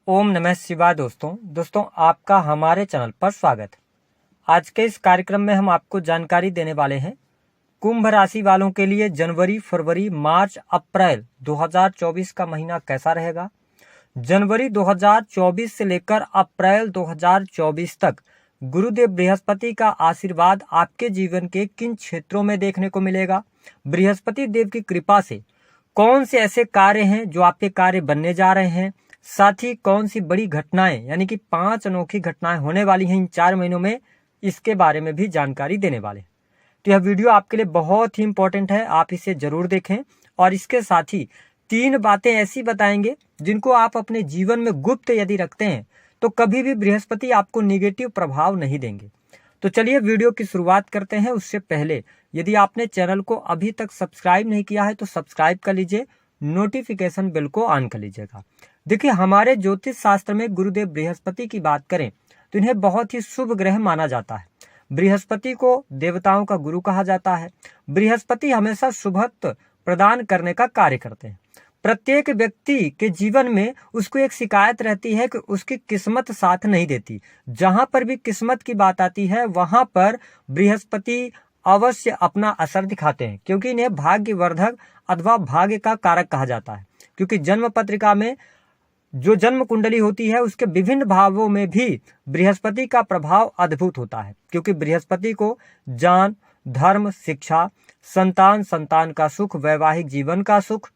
ओम नमः शिवाय। दोस्तों आपका हमारे चैनल पर स्वागत है। आज के इस कार्यक्रम में हम आपको जानकारी देने वाले हैं कुंभ राशि वालों के लिए जनवरी, फरवरी, मार्च, अप्रैल 2024 का महीना कैसा रहेगा। जनवरी 2024 से लेकर अप्रैल 2024 तक गुरुदेव बृहस्पति का आशीर्वाद आपके जीवन के किन क्षेत्रों में देखने को मिलेगा। बृहस्पति देव की कृपा से कौन से ऐसे कार्य हैं जो आपके कार्य बनने जा रहे हैं, साथ ही कौन सी बड़ी घटनाएं यानी कि 5 अनोखी घटनाएं होने वाली हैं इन 4 महीनों में, इसके बारे में भी जानकारी देने वाले हैं। तो यह वीडियो आपके लिए बहुत ही इंपॉर्टेंट है, आप इसे जरूर देखें। और इसके साथ ही 3 बातें ऐसी बताएंगे जिनको आप अपने जीवन में गुप्त यदि रखते हैं तो कभी भी बृहस्पति आपको निगेटिव प्रभाव नहीं देंगे। तो चलिए वीडियो की शुरुआत करते हैं। उससे पहले यदि आपने चैनल को अभी तक सब्सक्राइब नहीं किया है तो सब्सक्राइब कर लीजिए, नोटिफिकेशन बेल को ऑन कर लीजिएगा। देखिए, हमारे ज्योतिष शास्त्र में गुरुदेव बृहस्पति की बात करें तो इन्हें बहुत ही शुभ ग्रह माना जाता है। बृहस्पति को देवताओं का गुरु कहा जाता है। बृहस्पति हमेशा शुभत्व प्रदान करने का कार्य करते हैं। प्रत्येक व्यक्ति के जीवन में उसको एक शिकायत रहती है कि उसकी किस्मत साथ नहीं देती। जहां पर भी किस्मत की बात आती है वहां पर बृहस्पति अवश्य अपना असर दिखाते हैं, क्योंकि इन्हें भाग्यवर्धक अथवा भाग्य का कारक कहा जाता है। क्योंकि जन्म पत्रिका में जो जन्म कुंडली होती है उसके विभिन्न भावों में भी बृहस्पति का प्रभाव अद्भुत होता है, क्योंकि बृहस्पति को ज्ञान, धर्म, शिक्षा, संतान का सुख, वैवाहिक जीवन का सुख,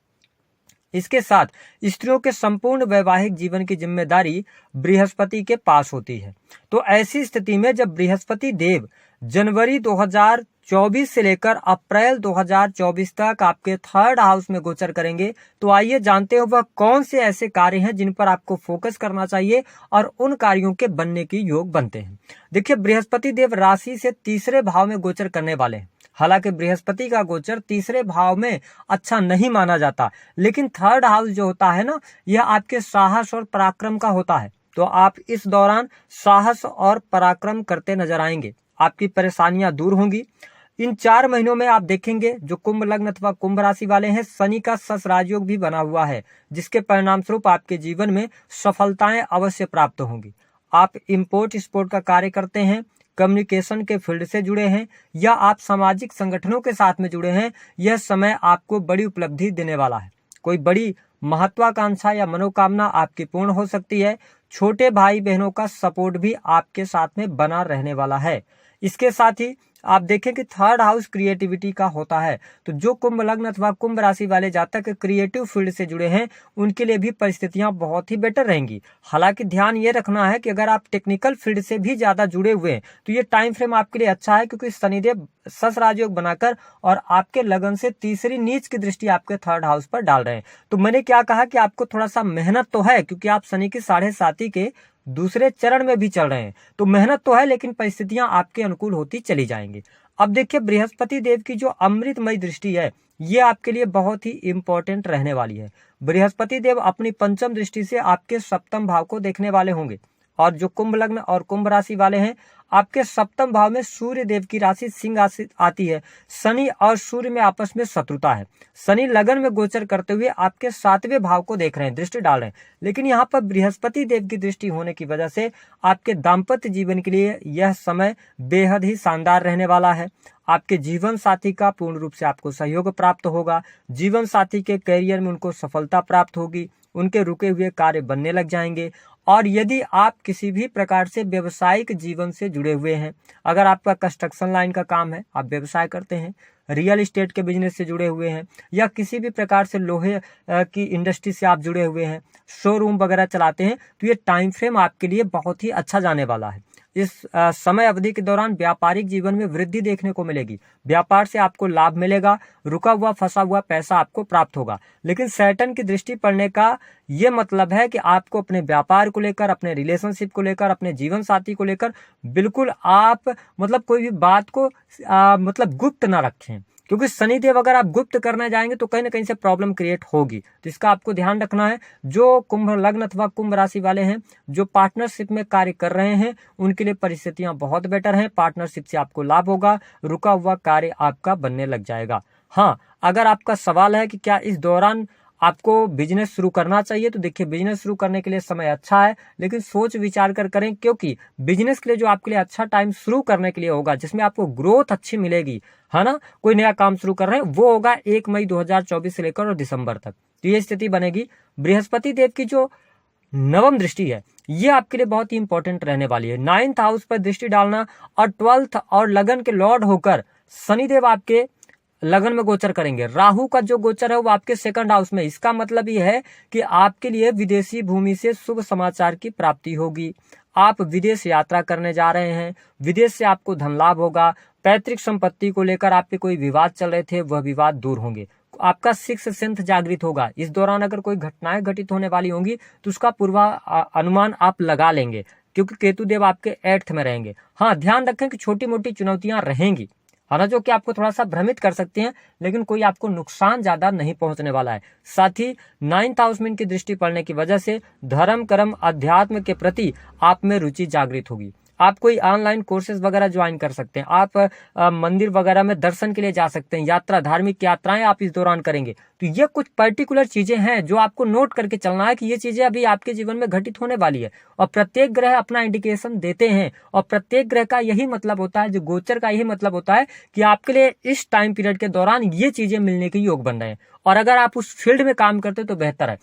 इसके साथ स्त्रियों के संपूर्ण वैवाहिक जीवन की जिम्मेदारी बृहस्पति के पास होती है। तो ऐसी स्थिति में जब बृहस्पति देव जनवरी 2024 से लेकर अप्रैल 2024 तक आपके 3rd हाउस में गोचर करेंगे, तो आइए जानते हो वह कौन से ऐसे कार्य हैं जिन पर आपको फोकस करना चाहिए और उन कार्यों के बनने की योग बनते हैं। देखिए, बृहस्पति देव राशि से 3रे भाव में गोचर करने वाले हैं। हालांकि बृहस्पति का गोचर 3रे भाव में अच्छा नहीं माना जाता, लेकिन 3rd हाउस जो होता है ना, यह आपके साहस और पराक्रम का होता है। तो आप इस दौरान साहस और पराक्रम करते नजर आएंगे, आपकी परेशानियां दूर होंगी। इन 4 महीनों में आप देखेंगे जो कुंभ लग्न अथवा कुंभ राशि वाले हैं, शनि का सस राजयोग भी बना हुआ है, जिसके परिणाम स्वरूप आपके जीवन में सफलताएं अवश्य प्राप्त होंगी। आप इंपोर्ट एक्सपोर्ट का कार्य करते हैं, कम्युनिकेशन के फील्ड से जुड़े हैं या आप सामाजिक संगठनों के साथ में जुड़े हैं, यह समय आपको बड़ी उपलब्धि देने वाला है। कोई बड़ी महत्वाकांक्षा या मनोकामना आपकी पूर्ण हो सकती है। छोटे भाई बहनों का सपोर्ट भी आपके साथ में बना रहने वाला है। इसके साथ ही आप देखें कि 3rd हाउस क्रिएटिविटी का होता है, तो जो कुंभ लग्न अथवा कुंभ राशि वाले जातक क्रिएटिव फील्ड से जुड़े हैं उनके लिए भी परिस्थितियां बहुत ही बेटर रहेंगी। हालांकि ध्यान ये रखना है कि अगर आप टेक्निकल फील्ड से भी ज्यादा जुड़े हुए हैं तो ये टाइम फ्रेम आपके लिए अच्छा है, क्योंकि शनिदेव सस राजयोग बनाकर और आपके लगन से 3री नीच की दृष्टि आपके 3rd हाउस पर डाल रहे हैं। तो मैंने क्या कहा कि आपको थोड़ा सा मेहनत तो है, क्योंकि आप शनि की 7.5 के दूसरे चरण में भी चल रहे हैं, तो मेहनत तो है, लेकिन परिस्थितियां आपके अनुकूल होती चली जाएंगी। अब देखिए, बृहस्पति देव की जो अमृतमय दृष्टि है ये आपके लिए बहुत ही इंपॉर्टेंट रहने वाली है। बृहस्पति देव अपनी 5म दृष्टि से आपके 7म भाव को देखने वाले होंगे, और जो कुंभ लग्न और कुंभ राशि वाले हैं, आपके 7म भाव में सूर्य देव की राशि सिंह आती है। शनि और सूर्य में आपस में शत्रुता है। शनि लगन में गोचर करते हुए आपके 7वें भाव को देख रहे हैं, दृष्टि डाल रहे हैं, लेकिन यहाँ पर बृहस्पति देव की दृष्टि होने की वजह से आपके दाम्पत्य जीवन के लिए यह समय बेहद ही शानदार रहने वाला है। आपके जीवन साथी का पूर्ण रूप से आपको सहयोग प्राप्त होगा। जीवन साथी के करियर में उनको सफलता प्राप्त होगी, उनके रुके हुए कार्य बनने लग जाएंगे। और यदि आप किसी भी प्रकार से व्यवसायिक जीवन से जुड़े हुए हैं, अगर आपका कंस्ट्रक्शन लाइन का काम है, आप व्यवसाय करते हैं, रियल एस्टेट के बिजनेस से जुड़े हुए हैं, या किसी भी प्रकार से लोहे की इंडस्ट्री से आप जुड़े हुए हैं, शोरूम वगैरह चलाते हैं, तो ये टाइम फ्रेम आपके लिए बहुत ही अच्छा जाने वाला है। इस समय अवधि के दौरान व्यापारिक जीवन में वृद्धि देखने को मिलेगी। व्यापार से आपको लाभ मिलेगा, रुका हुआ फंसा हुआ पैसा आपको प्राप्त होगा। लेकिन सैटर्न की दृष्टि पड़ने का ये मतलब है कि आपको अपने व्यापार को लेकर, अपने रिलेशनशिप को लेकर, अपने जीवन साथी को लेकर बिल्कुल आप कोई भी बात को गुप्त ना रखें, क्योंकि शनिदेव अगर आप गुप्त करने जाएंगे तो कहीं ना कहीं से प्रॉब्लम क्रिएट होगी। तो इसका आपको ध्यान रखना है। जो कुंभ लग्न अथवा कुंभ राशि वाले हैं, जो पार्टनरशिप में कार्य कर रहे हैं, उनके लिए परिस्थितियां बहुत बेटर हैं। पार्टनरशिप से आपको लाभ होगा, रुका हुआ कार्य आपका बनने लग जाएगा। हाँ, अगर आपका सवाल है कि क्या इस दौरान आपको बिजनेस शुरू करना चाहिए तो देखिए बिजनेस शुरू करने के लिए समय अच्छा है, लेकिन सोच विचार कर करें, क्योंकि बिजनेस के लिए जो आपके लिए अच्छा टाइम शुरू करने के लिए होगा, जिसमें आपको ग्रोथ अच्छी मिलेगी, है ना, कोई नया काम शुरू कर रहे हैं, वो होगा 1 मई 2024 से लेकर और दिसंबर तक। तो ये स्थिति बनेगी। बृहस्पति देव की जो नवम दृष्टि है ये आपके लिए बहुत ही इंपॉर्टेंट रहने वाली है। 9th हाउस पर दृष्टि डालना और 12th और लगन के लॉर्ड होकर शनिदेव आपके लगन में गोचर करेंगे। राहु का जो गोचर है वो आपके 2nd हाउस में। इसका मतलब ये है कि आपके लिए विदेशी भूमि से शुभ समाचार की प्राप्ति होगी। आप विदेश यात्रा करने जा रहे हैं, विदेश से आपको धन लाभ होगा। पैतृक संपत्ति को लेकर आपके कोई विवाद चल रहे थे, वह विवाद दूर होंगे। आपका 6th सेंस जागृत होगा। इस दौरान अगर कोई घटनाएं घटित होने वाली होंगी तो उसका अनुमान आप लगा लेंगे, क्योंकि केतुदेव आपके 8th में रहेंगे। हाँ, ध्यान रखें कि छोटी मोटी चुनौतियां रहेंगी, है ना, जो कि आपको थोड़ा सा भ्रमित कर सकती हैं, लेकिन कोई आपको नुकसान ज्यादा नहीं पहुंचने वाला है। साथ ही 9th हाउस में इनकी दृष्टि पड़ने की वजह से धर्म कर्म अध्यात्म के प्रति आप में रुचि जागृत होगी। आप कोई ऑनलाइन कोर्सेज वगैरह ज्वाइन कर सकते हैं, आप मंदिर वगैरह में दर्शन के लिए जा सकते हैं, यात्रा धार्मिक यात्राएं आप इस दौरान करेंगे। तो ये कुछ पर्टिकुलर चीजें हैं जो आपको नोट करके चलना है कि ये चीजें अभी आपके जीवन में घटित होने वाली है। और प्रत्येक ग्रह अपना इंडिकेशन देते हैं, और प्रत्येक ग्रह का यही मतलब होता है, जो गोचर का यही मतलब होता है कि आपके लिए इस टाइम पीरियड के दौरान ये चीजें मिलने के योग बन रहे हैं। और अगर आप उस फील्ड में काम करते तो बेहतर है।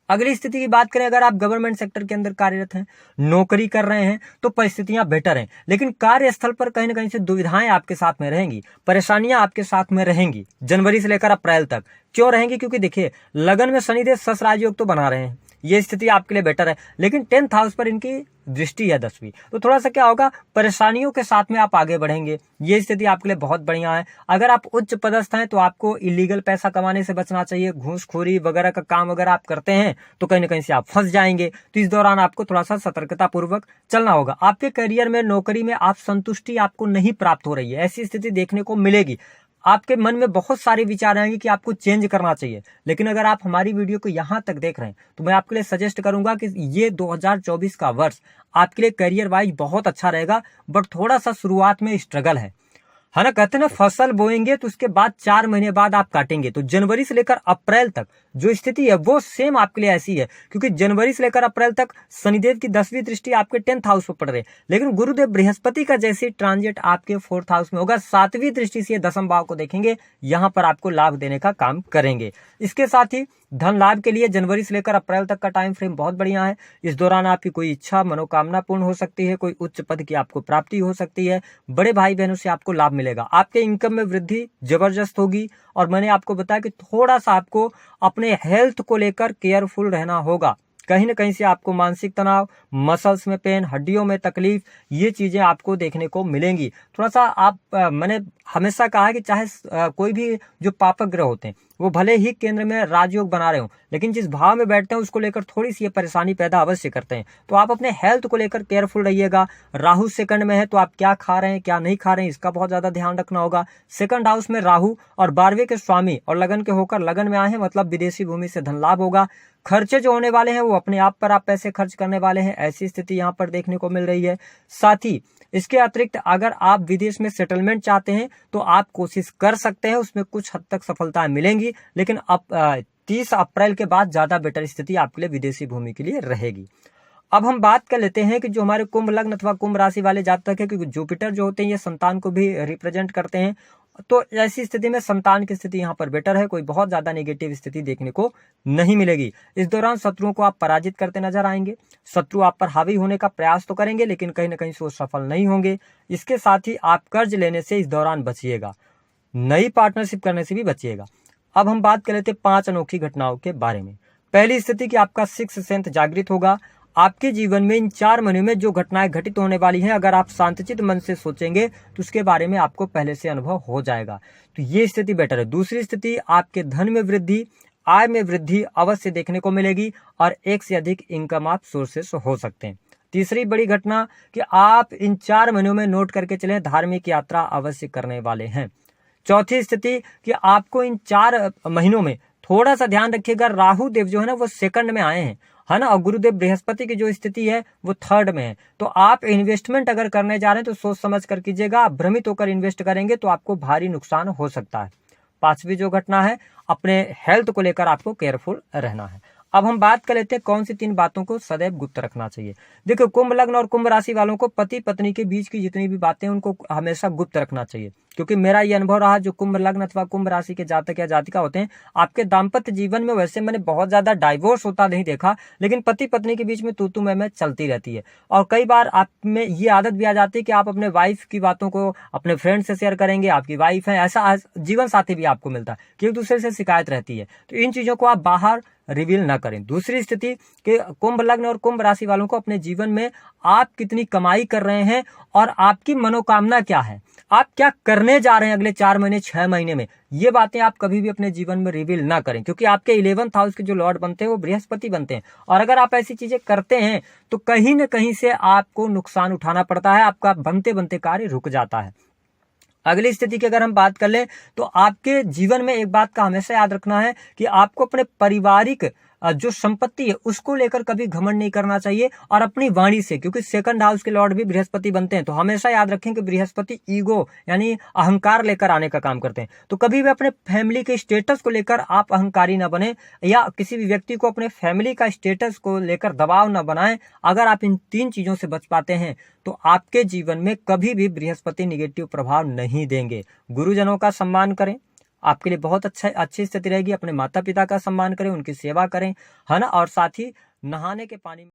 अगली स्थिति की बात करें, अगर आप गवर्नमेंट सेक्टर के अंदर कार्यरत हैं, नौकरी कर रहे हैं, तो परिस्थितियां बेटर हैं, लेकिन कार्यस्थल पर कहीं ना कहीं से दुविधाएं आपके साथ में रहेंगी, परेशानियां आपके साथ में रहेंगी जनवरी से लेकर अप्रैल तक। क्यों रहेंगी? क्योंकि देखिए लगन में शनिदेव सस राजयोग तो बना रहे हैं, ये स्थिति आपके लिए बेटर है, लेकिन 10th हाउस पर इनकी दृष्टि है 10वीं, तो थोड़ा सा क्या होगा, परेशानियों के साथ में आप आगे बढ़ेंगे। ये स्थिति आपके लिए बहुत बढ़िया है। अगर आप उच्च पदस्थ हैं तो आपको इलीगल पैसा कमाने से बचना चाहिए। घूसखोरी वगैरह का काम अगर आप करते हैं तो कहीं ना कहीं से आप फंस जाएंगे। तो इस दौरान आपको थोड़ा सा सतर्कता पूर्वक चलना होगा। आपके करियर में, नौकरी में आप संतुष्टि आपको नहीं प्राप्त हो रही है, ऐसी स्थिति देखने को मिलेगी। आपके मन में बहुत सारे विचार आएंगे कि आपको चेंज करना चाहिए, लेकिन अगर आप हमारी वीडियो को यहां तक देख रहे हैं तो मैं आपके लिए सजेस्ट करूंगा कि ये 2024 का वर्ष आपके लिए करियर वाइज बहुत अच्छा रहेगा, बट थोड़ा सा शुरुआत में स्ट्रगल है ना। कहते हैं ना, फसल बोएंगे तो उसके बाद 4 महीने बाद आप काटेंगे। तो जनवरी से लेकर अप्रैल तक जो स्थिति है वो सेम आपके लिए ऐसी है, क्योंकि जनवरी से लेकर अप्रैल तक शनिदेव की 10वीं दृष्टि आपके 10th हाउस पर पड़ रही है, लेकिन गुरुदेव बृहस्पति का जैसे ट्रांजिट आपके 4th हाउस में होगा, 7वीं दृष्टि से 10वें भाव को देखेंगे, यहां पर आपको लाभ देने का काम करेंगे। इसके साथ ही धन लाभ के लिए जनवरी से लेकर अप्रैल तक का टाइम फ्रेम बहुत बढ़िया है। इस दौरान आपकी कोई इच्छा मनोकामना पूर्ण हो सकती है, कोई उच्च पद की आपको प्राप्ति हो सकती है, बड़े भाई बहनों से आपको लाभ मिलेगा, आपके इनकम में वृद्धि जबरदस्त होगी। और मैंने आपको बताया कि थोड़ा सा आपको अपने हेल्थ को लेकर केयरफुल रहना होगा। कहीं ना कहीं से आपको मानसिक तनाव, मसल्स में पेन, हड्डियों में तकलीफ, ये चीजें आपको देखने को मिलेंगी। थोड़ा सा मैंने हमेशा कहा है कि चाहे कोई भी जो पापक ग्रह होते हैं वो भले ही केंद्र में राजयोग बना रहे हो, लेकिन जिस भाव में बैठते हैं उसको लेकर थोड़ी सी ये परेशानी पैदा अवश्य करते हैं। तो आप अपने हेल्थ को लेकर केयरफुल रहिएगा। राहु 2nd में है तो आप क्या खा रहे हैं क्या नहीं खा रहे हैं इसका बहुत ज्यादा ध्यान रखना होगा। 2nd हाउस में राहु और 12वें के स्वामी और लगन के होकर लगन में आए हैं, मतलब विदेशी भूमि से धन लाभ होगा। खर्चे जो होने वाले हैं वो अपने आप पर आप पैसे खर्च करने वाले हैं, ऐसी स्थिति यहाँ पर देखने को मिल रही है। साथ ही इसके अतिरिक्त अगर आप विदेश में सेटलमेंट चाहते हैं तो आप कोशिश कर सकते हैं, उसमें कुछ हद तक सफलताएं मिलेंगी, लेकिन अब 30 अप्रैल के बाद ज्यादा बेटर स्थिति आपके लिए विदेशी भूमि के लिए रहेगी। अब हम बात कर लेते हैं कि जो हमारे कुंभ लग्न अथवा कुंभ राशि वाले जातक है, क्योंकि जुपिटर जो होते हैं ये संतान को भी रिप्रेजेंट करते हैं, तो ऐसी स्थिति में संतान की स्थिति यहाँ पर बेटर है, कोई बहुत ज्यादा नेगेटिव स्थिति देखने को नहीं मिलेगी। इस दौरान शत्रुओं को आप पराजित करते नजर आएंगे। शत्रु आप पर हावी होने का प्रयास तो करेंगे, लेकिन कहीं ना कहीं से वो सफल नहीं होंगे। इसके साथ ही आप कर्ज लेने से इस दौरान बचिएगा, नई पार्टनरशिप करने से भी बचिएगा। अब हम बात कर लेते हैं 5 अनोखी घटनाओं के बारे में। पहली स्थिति कि आपका 6th सेंस जागृत होगा। आपके जीवन में इन 4 महीनों में जो घटनाएं घटित होने वाली हैं, अगर आप शांतचित्त मन से सोचेंगे तो उसके बारे में आपको पहले से अनुभव हो जाएगा। तो ये स्थिति बेटर है। दूसरी स्थिति, आपके धन में वृद्धि, आय में वृद्धि अवश्य देखने को मिलेगी और एक से अधिक इनकम आप सोर्सेस हो सकते हैं। तीसरी बड़ी घटना कि आप इन 4 महीनों में नोट करके चले, धार्मिक यात्रा अवश्य करने वाले हैं। चौथी स्थिति कि आपको इन 4 महीनों में थोड़ा सा ध्यान रखिएगा, राहु देव जो है ना वो 2nd में आए हैं, है ना, और गुरुदेव बृहस्पति की जो स्थिति है वो 3rd में है। तो आप इन्वेस्टमेंट अगर करने जा रहे हैं तो सोच समझ कर कीजिएगा। आप भ्रमित होकर इन्वेस्ट करेंगे तो आपको भारी नुकसान हो सकता है। 5वीं जो घटना है, अपने हेल्थ को लेकर आपको केयरफुल रहना है। अब हम बात कर लेते हैं कौन सी 3 बातों को सदैव गुप्त रखना चाहिए। देखो, कुंभ लग्न और कुंभ राशि वालों को पति पत्नी के बीच की जितनी भी बातें उनको हमेशा गुप्त रखना चाहिए, क्योंकि मेरा ये अनुभव रहा, जो कुंभ लग्न अथवा कुंभ राशि के जातक या जातिका होते हैं, आपके दाम्पत्य जीवन में वैसे मैंने बहुत ज्यादा डाइवोर्स होता नहीं देखा, लेकिन पति पत्नी के बीच में तू मैं चलती रहती है। और कई बार आप में ये आदत भी आ जाती है कि आप अपने वाइफ की बातों को अपने फ्रेंड से शेयर करेंगे, आपकी वाइफ है, ऐसा जीवन साथी भी आपको मिलता है कि एक दूसरे से शिकायत रहती है। तो इन चीजों को आप बाहर रिवील ना करें। दूसरी स्थिति कि कुंभ लग्न और कुंभ राशि वालों को अपने जीवन में आप कितनी कमाई कर रहे हैं और आपकी मनोकामना क्या है, आप क्या करने जा रहे हैं अगले 4 महीने 6 महीने में, ये बातें आप कभी भी अपने जीवन में रिवील ना करें, क्योंकि आपके 11th हाउस के जो लॉर्ड बनते हैं वो बृहस्पति बनते हैं। और अगर आप ऐसी चीजें करते हैं तो कहीं न कहीं से आपको नुकसान उठाना पड़ता है, आपका बनते बनते कार्य रुक जाता है। अगली स्थिति की अगर हम बात कर लें तो आपके जीवन में एक बात का हमेशा याद रखना है कि आपको अपने पारिवारिक जो संपत्ति है उसको लेकर कभी घमंड नहीं करना चाहिए, और अपनी वाणी से, क्योंकि 2nd हाउस के लॉर्ड भी बृहस्पति बनते हैं, तो हमेशा याद रखें कि बृहस्पति ईगो यानी अहंकार लेकर आने का काम करते हैं। तो कभी भी अपने फैमिली के स्टेटस को लेकर आप अहंकारी ना बने, या किसी भी व्यक्ति को अपने फैमिली का स्टेटस को लेकर दबाव ना बनाएं। अगर आप इन 3 चीजों से बच पाते हैं तो आपके जीवन में कभी भी बृहस्पति निगेटिव प्रभाव नहीं देंगे। गुरुजनों का सम्मान करें, आपके लिए बहुत अच्छी स्थिति रहेगी। अपने माता पिता का सम्मान करें, उनकी सेवा करें, है ना। और साथ ही नहाने के पानी